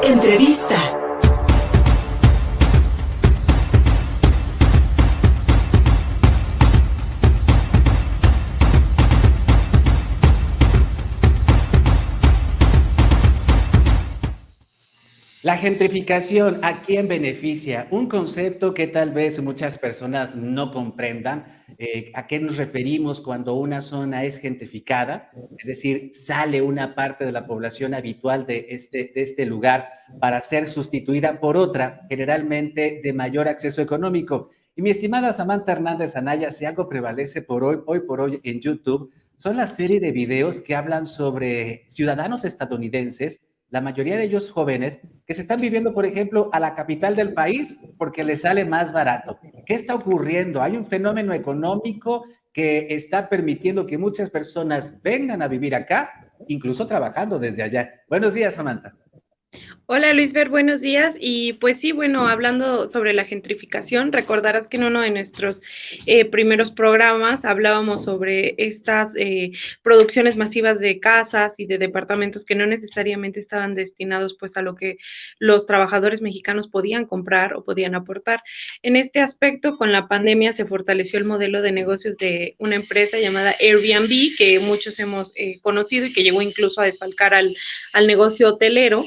Entrevista. La gentrificación, ¿a quién beneficia? Un concepto que tal vez muchas personas no comprendan. ¿A qué nos referimos cuando una zona es gentrificada? Es decir, sale una parte de la población habitual de este lugar para ser sustituida por otra, generalmente de mayor acceso económico. Y mi estimada Samantha Hernández Anaya, si algo prevalece hoy por hoy en YouTube, son la serie de videos que hablan sobre ciudadanos estadounidenses, la mayoría de ellos jóvenes, que se están viviendo, por ejemplo, a la capital del país porque les sale más barato. ¿Qué está ocurriendo? Hay un fenómeno económico que está permitiendo que muchas personas vengan a vivir acá, incluso trabajando desde allá. Buenos días, Samantha. Hola Luisfer, buenos días. Y pues sí, bueno, hablando sobre la gentrificación, recordarás que en uno de nuestros primeros programas hablábamos sobre estas producciones masivas de casas y de departamentos que no necesariamente estaban destinados pues a lo que los trabajadores mexicanos podían comprar o podían aportar. En este aspecto, con la pandemia se fortaleció el modelo de negocios de una empresa llamada Airbnb, que muchos hemos conocido y que llegó incluso a desfalcar al negocio hotelero.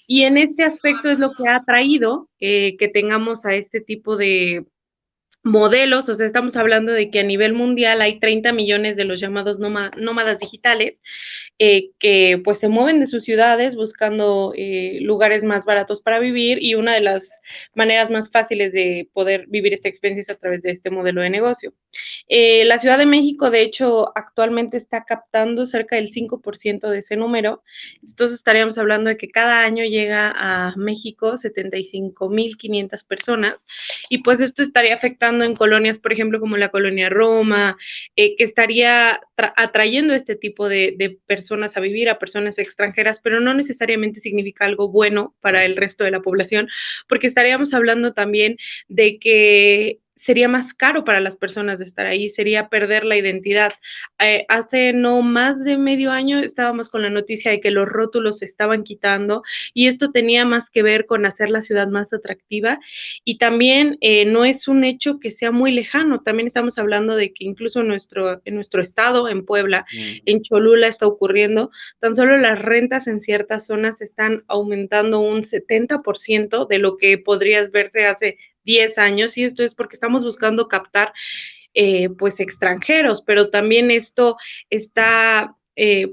Y en este aspecto es lo que ha traído que tengamos a este tipo de modelos, o sea, estamos hablando de que a nivel mundial hay 30 millones de los llamados nómadas digitales, que pues se mueven de sus ciudades buscando lugares más baratos para vivir, y una de las maneras más fáciles de poder vivir esta experiencia es a través de este modelo de negocio. La Ciudad de México, de hecho, actualmente está captando cerca del 5% de ese número. Entonces estaríamos hablando de que cada año llega a México 75,500 personas, y pues esto estaría afectando en colonias, por ejemplo, como la colonia Roma, que estaría atrayendo este tipo de personas a vivir, a personas extranjeras, pero no necesariamente significa algo bueno para el resto de la población, porque estaríamos hablando también de que sería más caro para las personas de estar ahí, sería perder la identidad. Hace no más de medio año estábamos con la noticia de que los rótulos se estaban quitando, y esto tenía más que ver con hacer la ciudad más atractiva, y también no es un hecho que sea muy lejano. También estamos hablando de que incluso en nuestro estado, en Puebla, en Cholula está ocurriendo. Tan solo las rentas en ciertas zonas están aumentando un 70% de lo que podrías verse hace 10 años, y esto es porque estamos buscando captar pues extranjeros, pero también esto está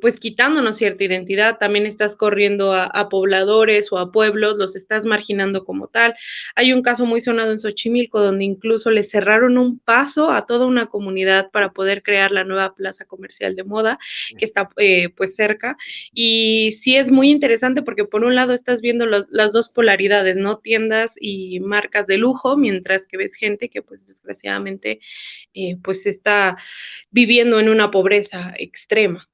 pues quitándonos cierta identidad. También estás corriendo a pobladores o a pueblos, los estás marginando como tal. Hay un caso muy sonado en Xochimilco donde incluso le cerraron un paso a toda una comunidad para poder crear la nueva plaza comercial de moda que está pues cerca, y sí es muy interesante porque por un lado estás viendo las dos polaridades, ¿no? Tiendas y marcas de lujo, mientras que ves gente que pues desgraciadamente pues está viviendo en una pobreza extrema.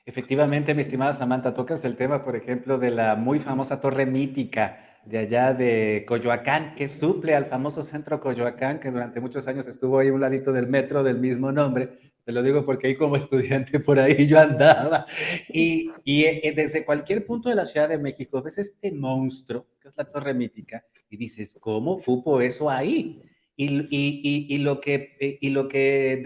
Efectivamente, mi estimada Samantha, tocas el tema, por ejemplo, de la muy famosa torre mítica de allá de Coyoacán, que suple al famoso centro Coyoacán, que durante muchos años estuvo ahí a un ladito del metro del mismo nombre. Te lo digo porque ahí como estudiante por ahí yo andaba. Y desde cualquier punto de la Ciudad de México ves este monstruo, que es la torre mítica, y dices, ¿cómo cupo eso ahí? Y lo que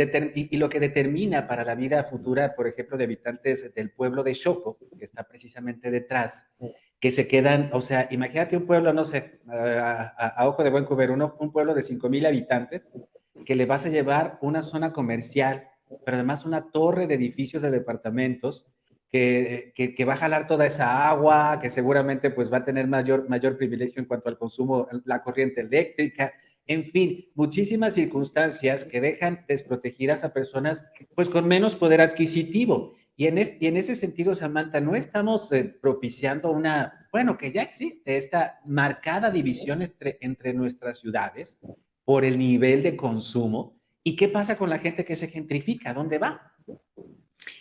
determina para la vida futura, por ejemplo, de habitantes del pueblo de Xoco, que está precisamente detrás, que se quedan, o sea, imagínate un pueblo, no sé, a ojo de buen cubero, un pueblo de 5,000 habitantes, que le vas a llevar una zona comercial, pero además una torre de edificios de departamentos, que va a jalar toda esa agua, que seguramente pues va a tener mayor privilegio en cuanto al consumo, la corriente eléctrica, en fin, muchísimas circunstancias que dejan desprotegidas a personas pues con menos poder adquisitivo. Y en ese sentido, Samantha, no estamos propiciando bueno, que ya existe esta marcada división entre nuestras ciudades por el nivel de consumo. ¿Y qué pasa con la gente que se gentrifica? ¿Dónde va?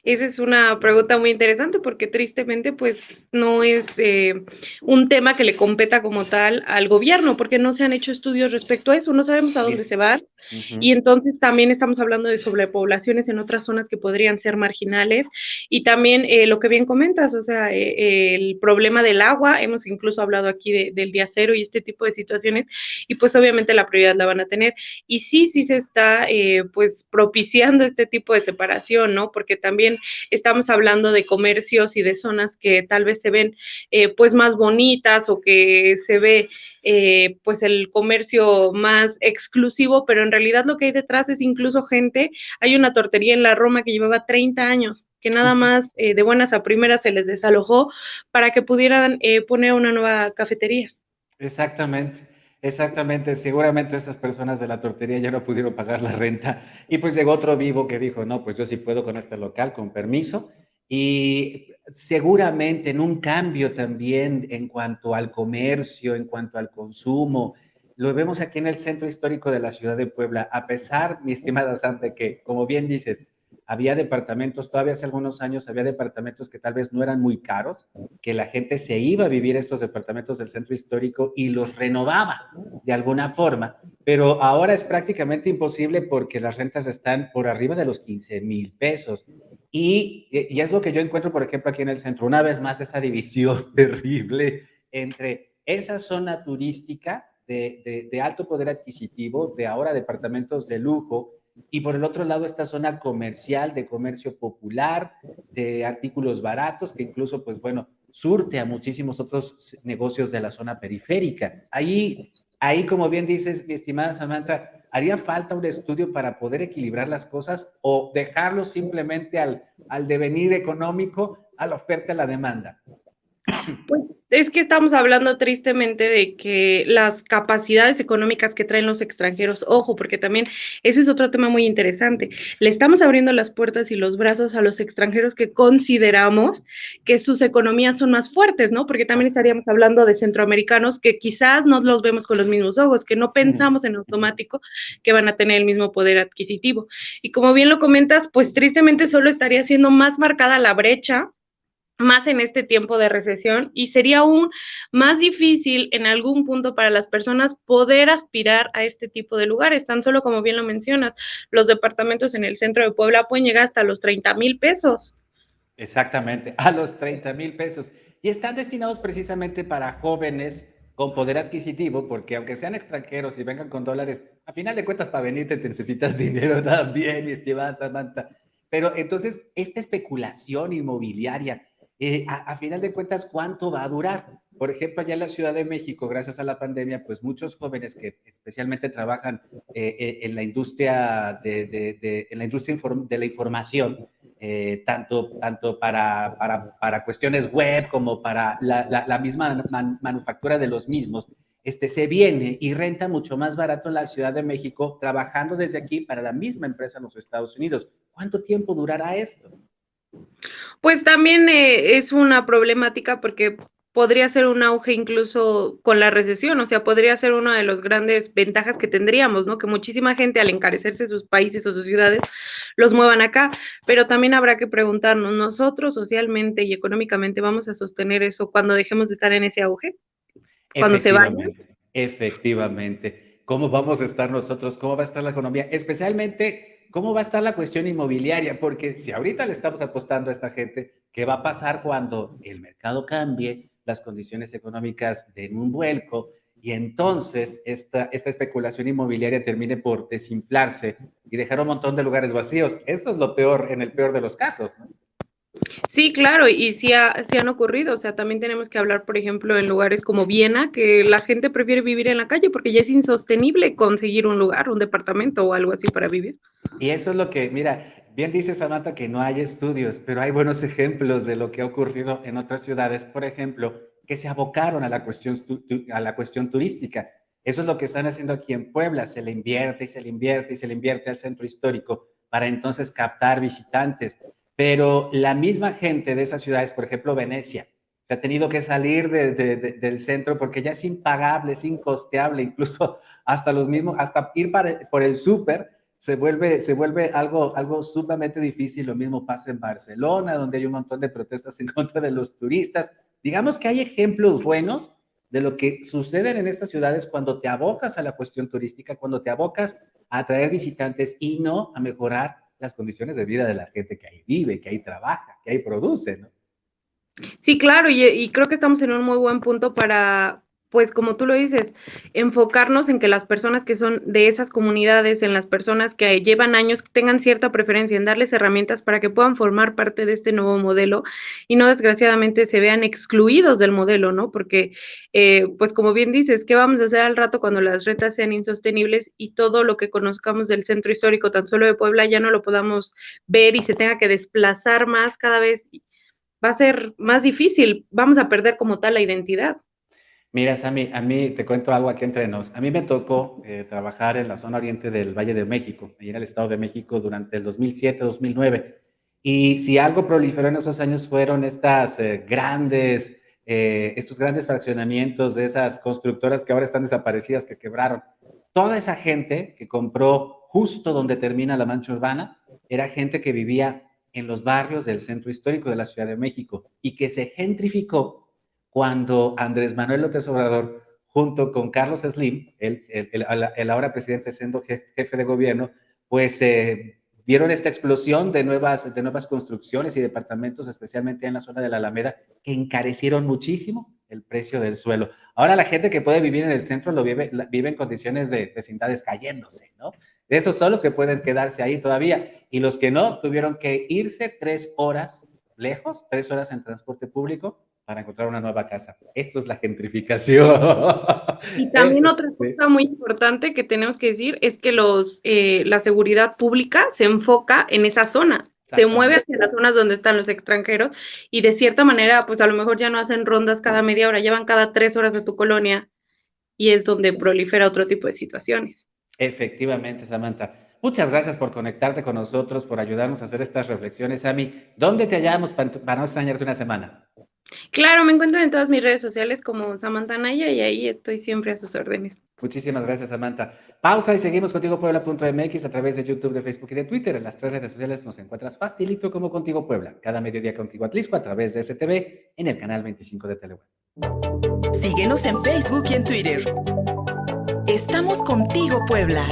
Esa es una pregunta muy interesante porque tristemente pues no es un tema que le competa como tal al gobierno, porque no se han hecho estudios respecto a eso, no sabemos a dónde Bien. se va. Y Ujú. entonces también estamos hablando de sobrepoblaciones en otras zonas que podrían ser marginales y también lo que bien comentas, o sea, el problema del agua, hemos incluso hablado aquí del día cero y este tipo de situaciones y pues obviamente la prioridad la van a tener. Y sí, sí se está pues propiciando este tipo de separación, ¿no? Porque también estamos hablando de comercios y de zonas que tal vez se ven pues más bonitas o que se ve pues el comercio más exclusivo, pero en realidad lo que hay detrás es incluso gente, hay una tortería en la Roma que llevaba 30 años, que nada más de buenas a primeras se les desalojó para que pudieran poner una nueva cafetería. Exactamente, exactamente. Seguramente estas personas de la tortería ya no pudieron pagar la renta y pues llegó otro vivo que dijo, no, pues yo sí puedo con este local, con permiso. Y seguramente en un cambio también en cuanto al comercio, en cuanto al consumo, lo vemos aquí en el centro histórico de la ciudad de Puebla, a pesar, mi estimada Santa, que como bien dices, había departamentos, todavía hace algunos años había departamentos que tal vez no eran muy caros, que la gente se iba a vivir a estos departamentos del centro histórico y los renovaba de alguna forma, pero ahora es prácticamente imposible porque las rentas están por arriba de los 15,000 pesos. Y es lo que yo encuentro, por ejemplo, aquí en el centro, una vez más esa división terrible entre esa zona turística de alto poder adquisitivo, de ahora departamentos de lujo, y por el otro lado esta zona comercial, de comercio popular, de artículos baratos, que incluso, pues bueno, surte a muchísimos otros negocios de la zona periférica. Ahí, como bien dices, mi estimada Samantha, ¿haría falta un estudio para poder equilibrar las cosas o dejarlo simplemente al devenir económico, a la oferta y a la demanda? Pues es que estamos hablando tristemente de que las capacidades económicas que traen los extranjeros, ojo, porque también ese es otro tema muy interesante. Le estamos abriendo las puertas y los brazos a los extranjeros que consideramos que sus economías son más fuertes, ¿no? Porque también Exacto. estaríamos hablando de centroamericanos que quizás no los vemos con los mismos ojos, que no pensamos en automático que van a tener el mismo poder adquisitivo. Y como bien lo comentas, pues tristemente solo estaría siendo más marcada la brecha más en este tiempo de recesión y sería aún más difícil en algún punto para las personas poder aspirar a este tipo de lugares, tan solo como bien lo mencionas, los departamentos en el centro de Puebla pueden llegar hasta los 30,000 pesos. Exactamente, a los 30,000 pesos. Y están destinados precisamente para jóvenes con poder adquisitivo, porque aunque sean extranjeros y vengan con dólares, a final de cuentas para venirte te necesitas dinero también, mi estimada Samantha. Pero entonces, esta especulación inmobiliaria, a final de cuentas, ¿cuánto va a durar? Por ejemplo, allá en la Ciudad de México, gracias a la pandemia, pues muchos jóvenes que especialmente trabajan en la industria en la industria de la información, tanto para cuestiones web como para la misma manufactura de los mismos, se viene y renta mucho más barato en la Ciudad de México trabajando desde aquí para la misma empresa en los Estados Unidos. ¿Cuánto tiempo durará esto? Pues también es una problemática porque podría ser un auge incluso con la recesión, o sea, podría ser una de las grandes ventajas que tendríamos, ¿no? Que muchísima gente al encarecerse sus países o sus ciudades los muevan acá, pero también habrá que preguntarnos, ¿nosotros socialmente y económicamente vamos a sostener eso cuando dejemos de estar en ese auge? ¿Cuando se vayan? Efectivamente, efectivamente. ¿Cómo vamos a estar nosotros? ¿Cómo va a estar la economía? Especialmente, ¿cómo va a estar la cuestión inmobiliaria? Porque si ahorita le estamos apostando a esta gente, ¿qué va a pasar cuando el mercado cambie, las condiciones económicas den un vuelco y entonces esta especulación inmobiliaria termine por desinflarse y dejar un montón de lugares vacíos? Eso es lo peor, en el peor de los casos, ¿no? Sí, claro, y sí han ocurrido, o sea, también tenemos que hablar, por ejemplo, en lugares como Viena, que la gente prefiere vivir en la calle porque ya es insostenible conseguir un lugar, un departamento o algo así para vivir. Y eso es lo que, mira, bien dice Samantha que no hay estudios, pero hay buenos ejemplos de lo que ha ocurrido en otras ciudades, por ejemplo, que se abocaron a a la cuestión turística. Eso es lo que están haciendo aquí en Puebla, se le invierte y se le invierte y se le invierte al centro histórico para entonces captar visitantes. Pero la misma gente de esas ciudades, por ejemplo, Venecia, se ha tenido que salir del centro porque ya es impagable, es incosteable, incluso hasta los mismos, hasta ir por el súper se vuelve algo sumamente difícil. Lo mismo pasa en Barcelona, donde hay un montón de protestas en contra de los turistas. Digamos que hay ejemplos buenos de lo que sucede en estas ciudades cuando te abocas a la cuestión turística, cuando te abocas a atraer visitantes y no a mejorar las condiciones de vida de la gente que ahí vive, que ahí trabaja, que ahí produce, ¿no? Sí, claro, y creo que estamos en un muy buen punto para, pues como tú lo dices, enfocarnos en que las personas que son de esas comunidades, en las personas que llevan años, tengan cierta preferencia, en darles herramientas para que puedan formar parte de este nuevo modelo y no desgraciadamente se vean excluidos del modelo, ¿no? Porque, pues como bien dices, ¿qué vamos a hacer al rato cuando las rentas sean insostenibles y todo lo que conozcamos del centro histórico tan solo de Puebla ya no lo podamos ver y se tenga que desplazar más cada vez? Va a ser más difícil, vamos a perder como tal la identidad. Mira, Sammy, a mí te cuento algo aquí entre nos. A mí me tocó trabajar en la zona oriente del Valle de México, allí en el Estado de México, durante el 2007-2009. Y si algo proliferó en esos años fueron estos grandes fraccionamientos de esas constructoras que ahora están desaparecidas, que quebraron. Toda esa gente que compró justo donde termina la mancha urbana era gente que vivía en los barrios del centro histórico de la Ciudad de México y que se gentrificó cuando Andrés Manuel López Obrador, junto con Carlos Slim, el ahora presidente siendo jefe de gobierno, pues dieron esta explosión de nuevas construcciones y departamentos, especialmente en la zona de la Alameda, que encarecieron muchísimo el precio del suelo. Ahora la gente que puede vivir en el centro vive en condiciones de vecindades cayéndose, ¿no? Esos son los que pueden quedarse ahí todavía. Y los que no, tuvieron que irse 3 horas lejos, 3 horas en transporte público para encontrar una nueva casa. Eso es la gentrificación. Y también Eso, otra sí. cosa muy importante que tenemos que decir es que la seguridad pública se enfoca en esas zonas, se mueve Exactamente. hacia las zonas donde están los extranjeros y de cierta manera, pues a lo mejor ya no hacen rondas cada media hora, llevan cada 3 horas de tu colonia y es donde prolifera otro tipo de situaciones. Efectivamente, Samantha. Muchas gracias por conectarte con nosotros, por ayudarnos a hacer estas reflexiones. Ami, ¿dónde te hallamos para no extrañarte una semana? Claro, me encuentro en todas mis redes sociales como Samantha Naya y ahí estoy siempre a sus órdenes. Muchísimas gracias, Samantha. Pausa y seguimos contigo Puebla.mx a través de YouTube, de Facebook y de Twitter. En las 3 redes sociales nos encuentras facilito como Contigo Puebla. Cada mediodía Contigo Atlisco a través de STV en el canal 25 de Teleweb. Síguenos en Facebook y en Twitter. Estamos contigo, Puebla.